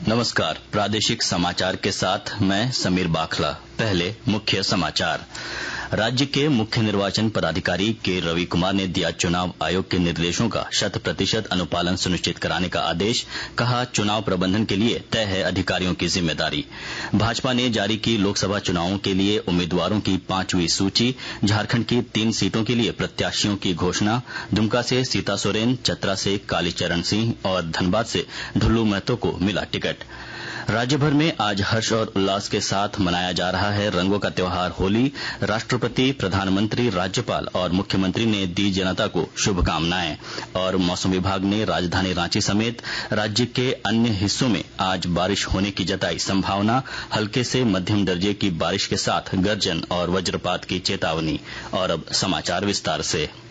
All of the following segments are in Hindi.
नमस्कार, प्रादेशिक समाचार के साथ मैं समीर बाखला। पहले मुख्य समाचार। राज्य के मुख्य निर्वाचन पदाधिकारी के रवि कुमार ने दिया चुनाव आयोग के निर्देशों का 100% अनुपालन सुनिश्चित कराने का आदेश। कहा, चुनाव प्रबंधन के लिए तय है अधिकारियों की जिम्मेदारी। भाजपा ने जारी की लोकसभा चुनावों के लिए उम्मीदवारों की 5वीं सूची। झारखंड की 3 सीटों के लिए प्रत्याशियों की घोषणा। दुमका से सीता सोरेन, चतरा से कालीचरण सिंह और धनबाद से ढुल्लू महतो को मिला टिकट। राज्य भर में आज हर्ष और उल्लास के साथ मनाया जा रहा है रंगों का त्योहार होली। राष्ट्रपति, प्रधानमंत्री, राज्यपाल और मुख्यमंत्री ने दी जनता को शुभकामनाएं। और मौसम विभाग ने राजधानी रांची समेत राज्य के अन्य हिस्सों में आज बारिश होने की जताई संभावना। हल्के से मध्यम दर्जे की बारिश के साथ गर्जन और वज्रपात की चेतावनी। और अब समाचार विस्तार से।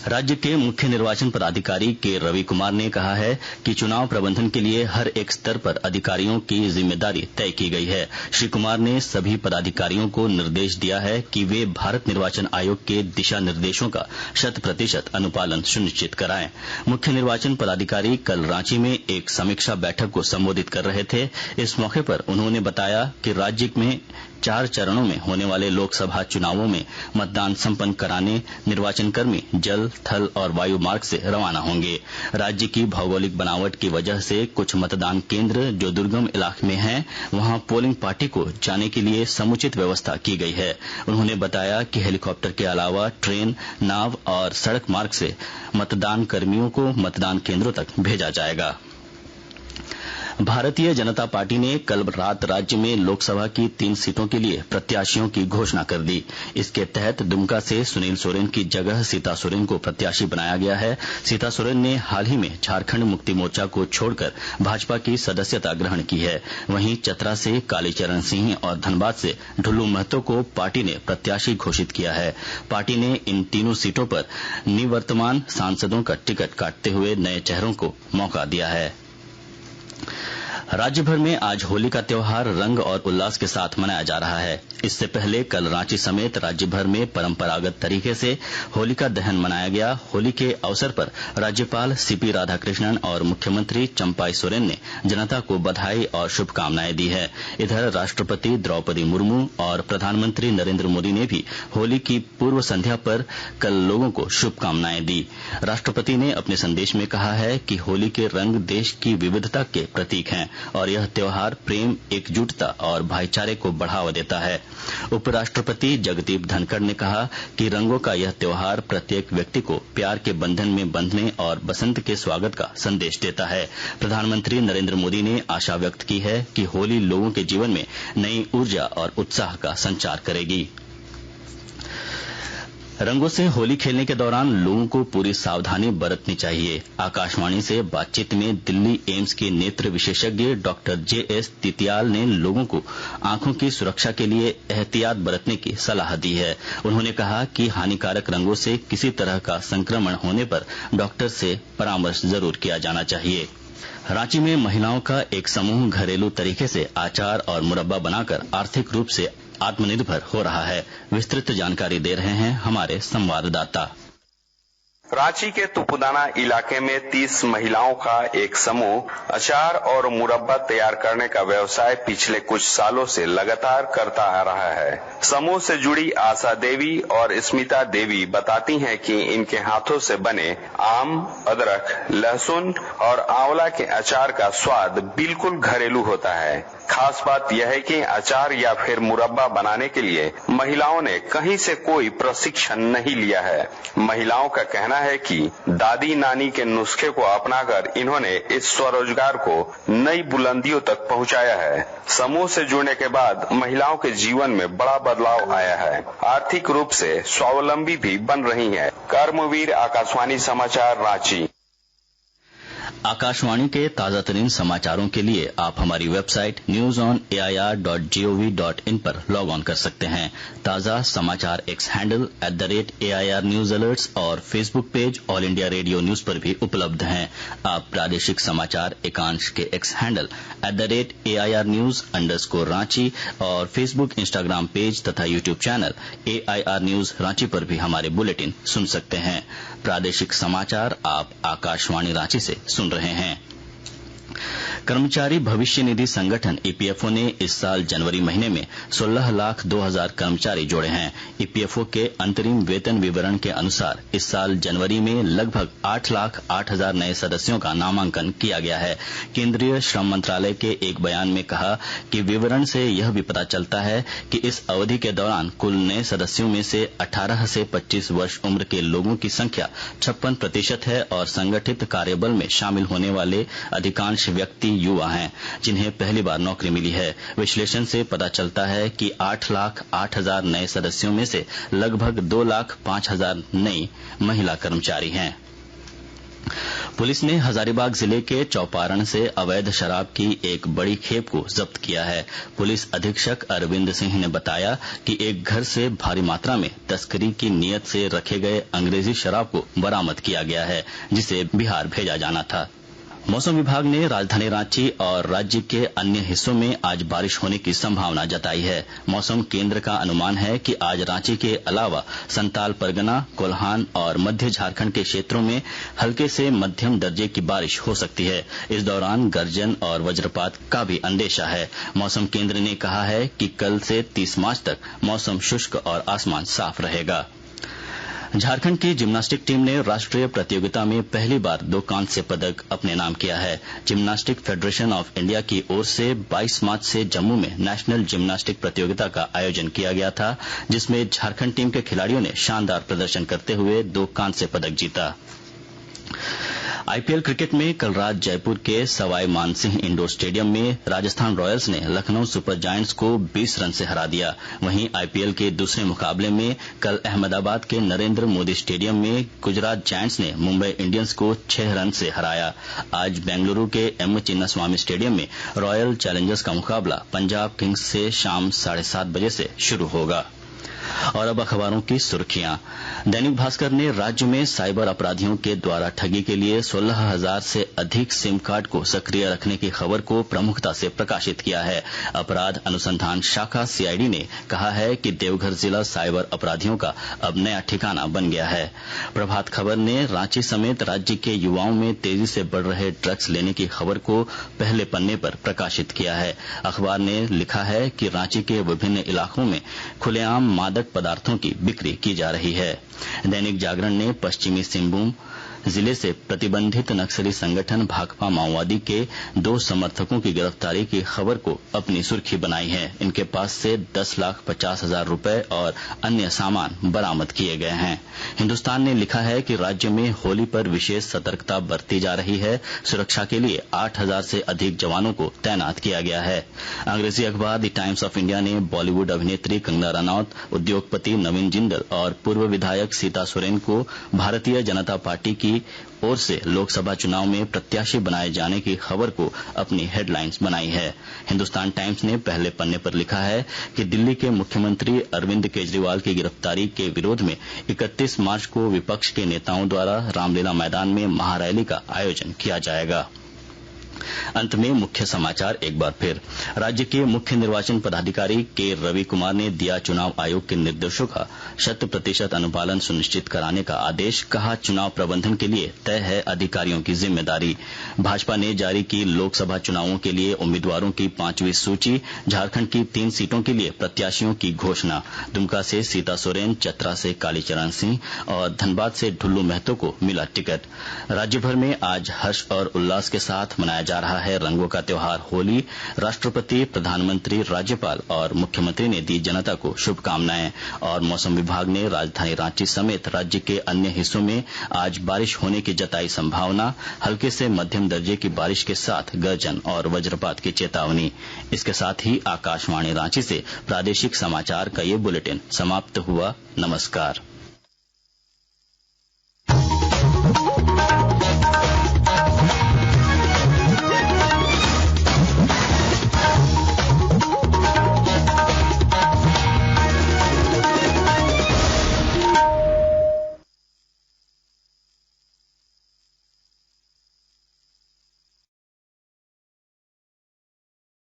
राज्य के मुख्य निर्वाचन पदाधिकारी के रवि कुमार ने कहा है कि चुनाव प्रबंधन के लिए हर एक स्तर पर अधिकारियों की जिम्मेदारी तय की गई है। श्री कुमार ने सभी पदाधिकारियों को निर्देश दिया है कि वे भारत निर्वाचन आयोग के दिशा निर्देशों का 100% अनुपालन सुनिश्चित कराएं। मुख्य निर्वाचन पदाधिकारी कल रांची में एक समीक्षा बैठक को संबोधित कर रहे थे। इस मौके पर उन्होंने बताया कि राज्य में 4 चरणों में होने वाले लोकसभा चुनावों में मतदान संपन्न कराने निर्वाचन कर्मी जल, थल और वायु मार्ग से रवाना होंगे। राज्य की भौगोलिक बनावट की वजह से कुछ मतदान केंद्र जो दुर्गम इलाके में हैं, वहां पोलिंग पार्टी को जाने के लिए समुचित व्यवस्था की गई है। उन्होंने बताया कि हेलीकॉप्टर के अलावा ट्रेन, नाव और सड़क मार्ग से मतदान कर्मियों को मतदान केंद्रों तक भेजा जाएगा। भारतीय जनता पार्टी ने कल रात राज्य में लोकसभा की 3 सीटों के लिए प्रत्याशियों की घोषणा कर दी। इसके तहत दुमका से सुनील सोरेन की जगह सीता सोरेन को प्रत्याशी बनाया गया है। सीता सोरेन ने हाल ही में झारखंड मुक्ति मोर्चा को छोड़कर भाजपा की सदस्यता ग्रहण की है। वहीं चतरा से कालीचरण सिंह और धनबाद से ढुल्लू महतो को पार्टी ने प्रत्याशी घोषित किया है। पार्टी ने इन तीनों सीटों पर निवर्तमान सांसदों का टिकट काटते हुए नए चेहरों को मौका दिया है। राज्य भर में आज होली का त्योहार रंग और उल्लास के साथ मनाया जा रहा है। इससे पहले कल रांची समेत राज्य भर में परंपरागत तरीके से होलिका दहन मनाया गया। होली के अवसर पर राज्यपाल सीपी राधाकृष्णन और मुख्यमंत्री चंपाई सोरेन ने जनता को बधाई और शुभकामनाएं दी है। इधर राष्ट्रपति द्रौपदी मुर्मू और प्रधानमंत्री नरेंद्र मोदी ने भी होली की पूर्व संध्या पर कल लोगों को शुभकामनाएं दी। राष्ट्रपति ने अपने संदेश में कहा है कि होली के रंग देश की विविधता के प्रतीक हैं और यह त्योहार प्रेम, एकजुटता और भाईचारे को बढ़ावा देता है। उपराष्ट्रपति जगदीप धनखड़ ने कहा कि रंगों का यह त्योहार प्रत्येक व्यक्ति को प्यार के बंधन में बंधने और बसंत के स्वागत का संदेश देता है। प्रधानमंत्री नरेंद्र मोदी ने आशा व्यक्त की है कि होली लोगों के जीवन में नई ऊर्जा और उत्साह का संचार करेगी। रंगों से होली खेलने के दौरान लोगों को पूरी सावधानी बरतनी चाहिए। आकाशवाणी से बातचीत में दिल्ली एम्स के नेत्र विशेषज्ञ डॉक्टर जे.एस. तितियाल ने लोगों को आंखों की सुरक्षा के लिए एहतियात बरतने की सलाह दी है। उन्होंने कहा कि हानिकारक रंगों से किसी तरह का संक्रमण होने पर डॉक्टर से परामर्श जरूर किया जाना चाहिए। रांची में महिलाओं का एक समूह घरेलू तरीके से अचार और मुरब्बा बनाकर आर्थिक रूप से आत्मनिर्भर हो रहा है। विस्तृत जानकारी दे रहे हैं हमारे संवाददाता। रांची के तुपुदाना इलाके में 30 महिलाओं का एक समूह अचार और मुरब्बा तैयार करने का व्यवसाय पिछले कुछ सालों से लगातार करता आ रहा है। समूह से जुड़ी आशा देवी और स्मिता देवी बताती हैं कि इनके हाथों से बने आम, अदरक, लहसुन और आंवला के अचार का स्वाद बिल्कुल घरेलू होता है। खास बात यह है कि अचार या फिर मुरब्बा बनाने के लिए महिलाओं ने कहीं से कोई प्रशिक्षण नहीं लिया है। महिलाओं का कहना है कि दादी नानी के नुस्खे को अपनाकर इन्होंने इस स्वरोजगार को नई बुलंदियों तक पहुंचाया है। समूह से जुड़ने के बाद महिलाओं के जीवन में बड़ा बदलाव आया है। आर्थिक रूप से स्वावलंबी भी बन रही हैं। कर्मवीर, आकाशवाणी समाचार, रांची। आकाशवाणी के ताजा तरीन समाचारों के लिए आप हमारी वेबसाइट newsonair.gov.in पर लॉग ऑन कर सकते हैं। ताजा समाचार X handle @AIR news alerts और Facebook page All India Radio news पर भी उपलब्ध हैं। आप प्रादेशिक समाचार एकांश के एक्स हैंडल @AIR News_Ranchi और फेसबुक, इंस्टाग्राम पेज तथा YouTube channel AIR news Ranchi पर भी हमारे बुलेटिन सुन सकते हैं। प्रादेशिक समाचार आप आकाशवाणी रांची से सुन रहे हैं। कर्मचारी भविष्य निधि संगठन ईपीएफओ ने इस साल जनवरी महीने में 16,02,000 कर्मचारी जोड़े हैं। ईपीएफओ के अंतरिम वेतन विवरण के अनुसार इस साल जनवरी में लगभग 8,08,000 नए सदस्यों का नामांकन किया गया है। केंद्रीय श्रम मंत्रालय के एक बयान में कहा कि विवरण से यह भी पता चलता है कि इस अवधि के दौरान कुल नए सदस्यों में से 18 से 25 वर्ष उम्र के लोगों की संख्या 56% है और संगठित कार्यबल में शामिल होने वाले अधिकांश व्यक्ति युवा हैं, जिन्हें पहली बार नौकरी मिली है। विश्लेषण से पता चलता है कि 8,08,000 नए सदस्यों में से लगभग 2,05,000 नई महिला कर्मचारी हैं। पुलिस ने हजारीबाग जिले के चौपारण से अवैध शराब की एक बड़ी खेप को जब्त किया है। पुलिस अधीक्षक अरविंद सिंह ने बताया कि एक घर से भारी मात्रा में तस्करी की नीयत से रखे गए अंग्रेजी शराब को बरामद किया गया है, जिसे बिहार भेजा जाना था। मौसम विभाग ने राजधानी रांची और राज्य के अन्य हिस्सों में आज बारिश होने की संभावना जताई है। मौसम केंद्र का अनुमान है कि आज रांची के अलावा संताल परगना, कोल्हान और मध्य झारखंड के क्षेत्रों में हल्के से मध्यम दर्जे की बारिश हो सकती है। इस दौरान गर्जन और वज्रपात का भी अंदेशा है। मौसम केंद्र ने कहा है कि कल से 30 मार्च तक मौसम शुष्क और आसमान साफ रहेगा। झारखंड की जिम्नास्टिक टीम ने राष्ट्रीय प्रतियोगिता में पहली बार 2 कांस्य पदक अपने नाम किया है। जिम्नास्टिक फेडरेशन ऑफ इंडिया की ओर से 22 मार्च से जम्मू में नेशनल जिम्नास्टिक प्रतियोगिता का आयोजन किया गया था, जिसमें झारखंड टीम के खिलाड़ियों ने शानदार प्रदर्शन करते हुए 2 कांस्य पदक जीता। आईपीएल क्रिकेट में कल रात जयपुर के सवाई मानसिंह इंडोर स्टेडियम में राजस्थान रॉयल्स ने लखनऊ सुपर जायंट्स को 20 रन से हरा दिया। वहीं आईपीएल के दूसरे मुकाबले में कल अहमदाबाद के नरेंद्र मोदी स्टेडियम में गुजरात जायंट्स ने मुंबई इंडियंस को 6 रन से हराया। आज बेंगलुरु के एम चिन्नास्वामी स्टेडियम में रॉयल चैलेंजर्स का मुकाबला पंजाब किंग्स से शाम 7:30 बजे से शुरू होगा। और अब अखबारों की सुर्खियां। दैनिक भास्कर ने राज्य में साइबर अपराधियों के द्वारा ठगी के लिए 16,000 से अधिक सिम कार्ड को सक्रिय रखने की खबर को प्रमुखता से प्रकाशित किया है। अपराध अनुसंधान शाखा सीआईडी ने कहा है कि देवघर जिला साइबर अपराधियों का अब नया ठिकाना बन गया है। प्रभात खबर ने रांची समेत राज्य के युवाओं में तेजी से बढ़ रहे ड्रग्स लेने की खबर को पहले पन्ने पर प्रकाशित किया है। अखबार ने लिखा है कि रांची के विभिन्न इलाकों में खुलेआम मादक पदार्थों की बिक्री की जा रही है। दैनिक जागरण ने पश्चिमी सिंहभूम जिले से प्रतिबंधित नक्सली संगठन भाकपा माओवादी के 2 समर्थकों की गिरफ्तारी की खबर को अपनी सुर्खी बनाई है। इनके पास से 10,50,000 रुपए और अन्य सामान बरामद किए गए हैं। हिन्दुस्तान ने लिखा है कि राज्य में होली पर विशेष सतर्कता बरती जा रही है। सुरक्षा के लिए 8,000 से अधिक जवानों को तैनात किया गया है। अंग्रेजी अखबार द टाइम्स ऑफ इंडिया ने बॉलीवुड अभिनेत्री कंगना रनौत, उद्योगपति नवीन जिंदल और पूर्व विधायक सीता सोरेन को भारतीय जनता पार्टी की ओर से लोकसभा चुनाव में प्रत्याशी बनाए जाने की खबर को अपनी हेडलाइंस बनाई है। हिन्दुस्तान टाइम्स ने पहले पन्ने पर लिखा है कि दिल्ली के मुख्यमंत्री अरविंद केजरीवाल की गिरफ्तारी के विरोध में 31 मार्च को विपक्ष के नेताओं द्वारा रामलीला मैदान में महारैली का आयोजन किया जाएगा। अंत में मुख्य समाचार एक बार फिर। राज्य के मुख्य निर्वाचन पदाधिकारी के रवि कुमार ने दिया चुनाव आयोग के निर्देशों का 100% अनुपालन सुनिश्चित कराने का आदेश। कहा, चुनाव प्रबंधन के लिए तय है अधिकारियों की जिम्मेदारी। भाजपा ने जारी की लोकसभा चुनावों के लिए उम्मीदवारों की 5वीं सूची। झारखंड की 3 सीटों के लिए प्रत्याशियों की घोषणा। दुमका से सीता सोरेन, चतरा से कालीचरण सिंह और धनबाद से ढुल्लू महतो को मिला टिकट। राज्य भर में आज हर्ष और उल्लास के साथ मनाया जा रहा है रंगों का त्योहार होली। राष्ट्रपति, प्रधानमंत्री, राज्यपाल और मुख्यमंत्री ने दी जनता को शुभकामनाएं। और मौसम विभाग ने राजधानी रांची समेत राज्य के अन्य हिस्सों में आज बारिश होने की जताई संभावना। हल्के से मध्यम दर्जे की बारिश के साथ गर्जन और वज्रपात की चेतावनी। इसके साथ ही आकाशवाणी रांची से प्रादेशिक समाचार का ये बुलेटिन समाप्त हुआ। नमस्कार।